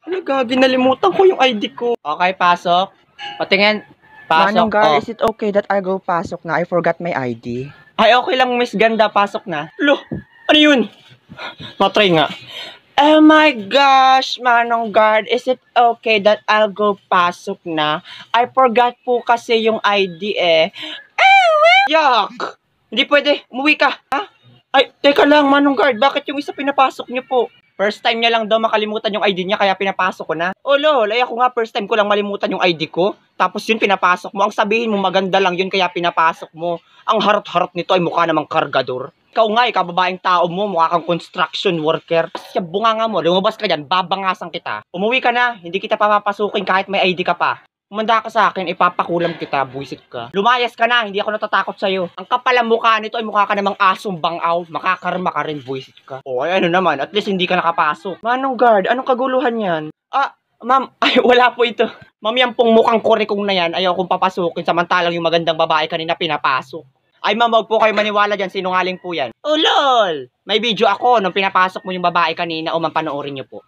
Talaga, ginalimutan ko yung ID ko. Okay, pasok. Patingin. Pasok. Manong guard, is it okay that I go pasok na? I forgot my ID. Ay, okay lang, Miss Ganda. Pasok na. Lo, ano yun? Matry nga. Oh my gosh, Manong Guard, is it okay that I'll go pasok na? I forgot po kasi yung ID eh. Yak! Hindi pwede, umuwi ka, ha? Ay, teka lang, Manong Guard, bakit yung isa pinapasok niyo po? First time niya lang daw makalimutan yung ID niya kaya pinapasok ko na. Oh lol, ay ako nga first time ko lang malimutan yung ID ko. Tapos yun pinapasok mo. Ang sabihin mo maganda lang yun kaya pinapasok mo. Ang harot-harot nito ay mukha namang kargador. Ikaw nga, kababaeng tao mo, mukha kang construction worker. Kasi bunganga mo, lumabas ka dyan, babangasan kita. Umuwi ka na, hindi kita papapasukin kahit may ID ka pa. Umanda ka sa akin, ipapakulam kita, buisit ka. Lumayas ka na, hindi ako natatakot sa'yo. Ang kapal ang mukha nito ay mukha ka namang asong bangaw. Makakarma ka rin, buisit ka. O, ay ano naman, at least hindi ka nakapasok. Manong Guard, anong kaguluhan yan? Ah, ma'am, ay wala po ito. Ma'am, yan pong mukhang kurikong na yan, ayaw kong papasukin samantalang yung magandang babae kanina pinapasok. Ay ma'am, wag po kayo maniwala dyan, sinungaling po yan. Oh lol! May video ako nung pinapasok mo yung babae kanina o panoorin nyo po.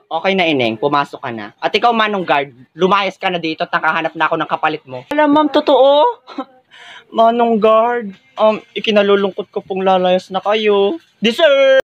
Okay na ineng, pumasok ka na. At ikaw Manong Guard, lumayas ka na dito at nakahanap na ako ng kapalit mo. Alam ma'am, totoo? Manong Guard, ikinalulungkot ko pong lalayas na kayo. Deserve!